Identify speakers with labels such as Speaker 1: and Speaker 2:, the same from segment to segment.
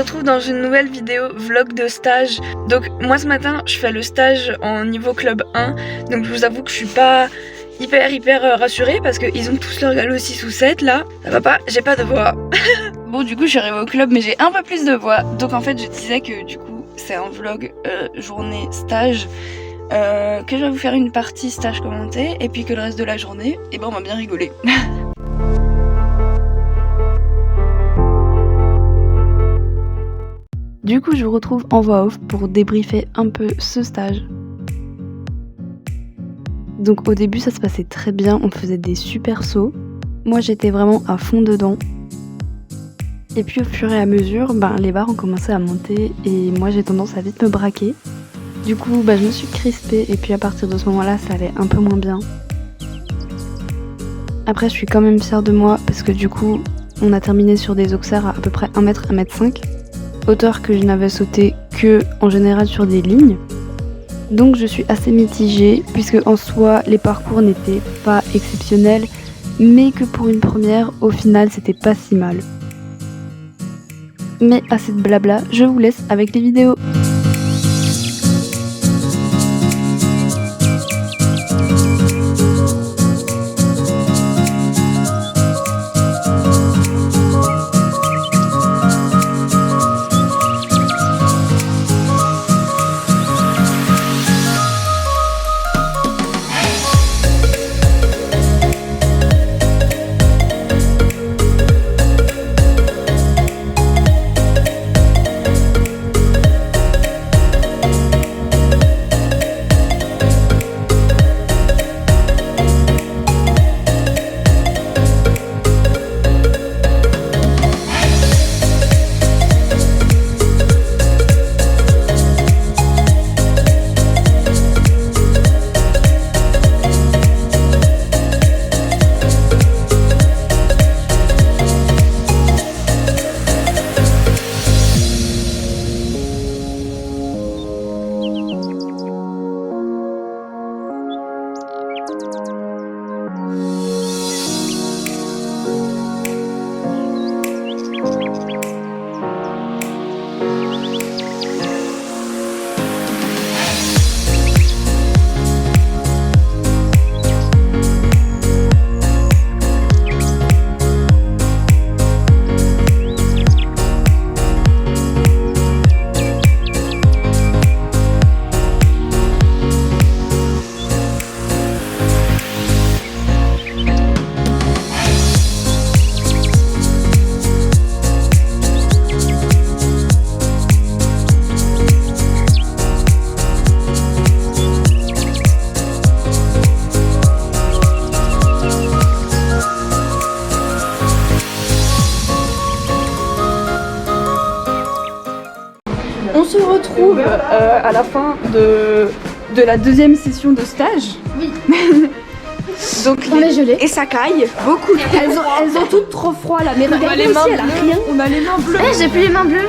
Speaker 1: retrouve dans une nouvelle vidéo vlog de stage. Donc moi ce matin je fais le stage en niveau club 1. Donc je vous avoue que je suis pas hyper rassurée parce qu'ils ont tous leur galop 6 ou 7 là. Ça va pas, j'ai pas de voix. Bon du coup je suis arrivée au club mais j'ai un peu plus de voix. Donc en fait je disais que du coup c'est un vlog journée stage. Que je vais vous faire une partie stage commenté et puis que le reste de la journée, et ben on va bien rigoler. Du coup je vous retrouve en voix off pour débriefer un peu ce stage. Donc au début ça se passait très bien, on faisait des super sauts. Moi j'étais vraiment à fond dedans. Et puis au fur et à mesure, les barres ont commencé à monter et moi j'ai tendance à vite me braquer. Du coup je me suis crispée et puis à partir de ce moment-là ça allait un peu moins bien. Après je suis quand même fière de moi parce que du coup on a terminé sur des auxerres à peu près 1 mètre, 1 mètre 5. Hauteur que je n'avais sauté que en général sur des lignes. Donc je suis assez mitigée puisque en soi les parcours n'étaient pas exceptionnels mais que pour une première au final c'était pas si mal. Mais assez de blabla, je vous laisse avec les vidéos. On se retrouve à la fin de la deuxième session de stage.
Speaker 2: Oui.
Speaker 1: Donc
Speaker 2: on est gelé.
Speaker 1: Et ça caille beaucoup.
Speaker 2: Elles ont toutes trop froid là. Mais regardez aussi, elle a rien.
Speaker 1: On a les mains bleues.
Speaker 2: J'ai plus les mains bleues.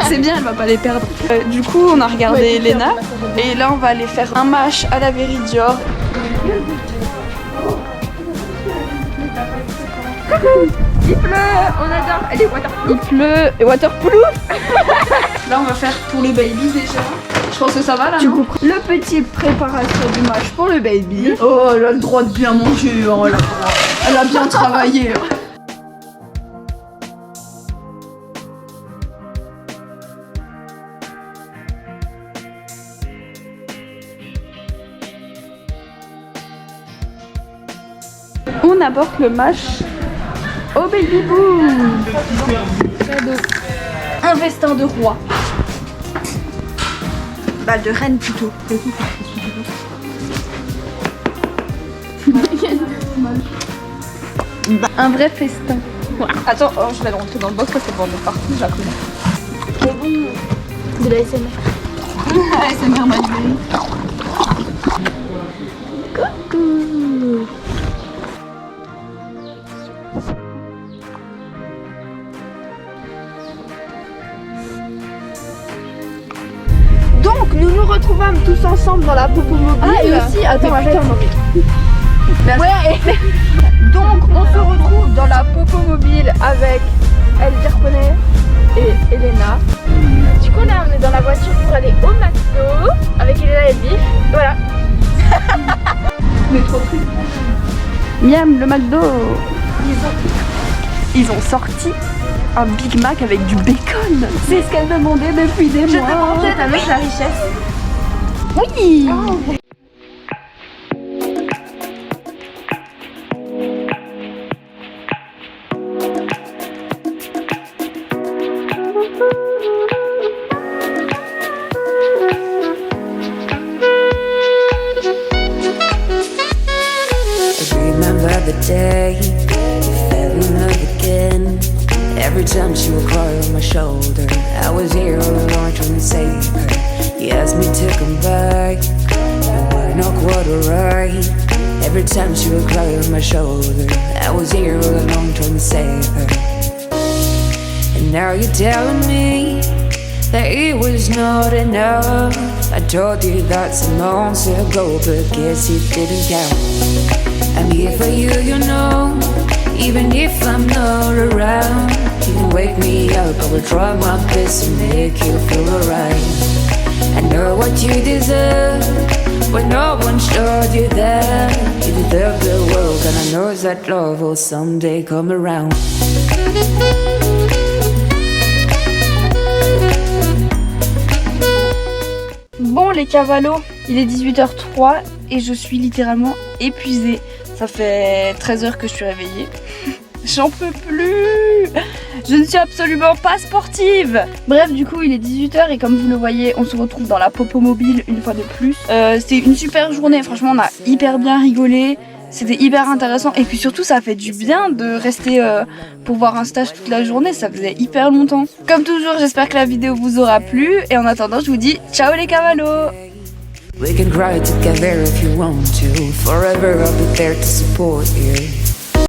Speaker 1: C'est bien, elle va pas les perdre. Du coup, on a regardé Lena et là on va aller faire un match à la Veridior. Il pleut, on adore. Elle est waterproof. Il pleut et waterproof. Là, on va faire pour le baby déjà. Je pense que ça va là, non? Le petit préparation du match pour le baby. Oh, elle a le droit de bien manger. Oh, elle a bien travaillé. On aborde le match au baby boom. Cadeau. Un vestin de roi. Bah de reine plutôt. Un vrai festin. Attends, je vais le rentrer dans le box parce qu'elle va en mettre partout, je la connais.
Speaker 2: De la SMR.
Speaker 1: ASMR manuel.
Speaker 2: Coucou.
Speaker 1: Donc nous nous retrouvâmes tous ensemble dans la popo mobile.
Speaker 2: Ah et aussi, attends, arrête.
Speaker 1: Merci. Ouais, donc on se retrouve dans la popo mobile avec El Japonais et
Speaker 3: Voilà. Du coup là on est dans la voiture pour aller au McDo avec Elena et le bif. Voilà.
Speaker 2: Mais trop triste. Miam, le McDo. Ils ont sorti un Big Mac avec du bacon. C'est ce qu'elle demandait depuis des mois.
Speaker 3: Je demandais ta mec la richesse.
Speaker 2: Oui.
Speaker 3: Oh.
Speaker 4: Remember the day we fell in love again. Every time she would cry on my shoulder, I was here all alone trying to save her. You asked me to come back, and we're not quite alright. Every time she would cry on my shoulder, I was here all alone trying to save her. And now you're telling me that it was not enough. I told you that some months ago, but guess it didn't count. I'm here for you, you know, even if I'm not around. You can wake me up, I will try my best to make you feel alright. I know what you deserve, but no one showed you that. You deserve the world, and I know that love will someday come around.
Speaker 2: Bon les cavalos, il est 18h03 et je suis littéralement épuisée. Ça fait 13 heures que je suis réveillée. J'en peux plus. Je ne suis absolument pas sportive. Bref, du coup il est 18h et comme vous le voyez, on se retrouve dans la Popo Mobile une fois de plus. C'était une super journée, franchement on a hyper bien rigolé. C'était hyper intéressant et puis surtout ça fait du bien de rester pour voir un stage toute la journée, ça faisait hyper longtemps. Comme toujours, j'espère que la vidéo vous aura plu et en attendant je vous dis ciao les cavalos.
Speaker 4: We can cry together if you want to. Forever I'll be there to support you.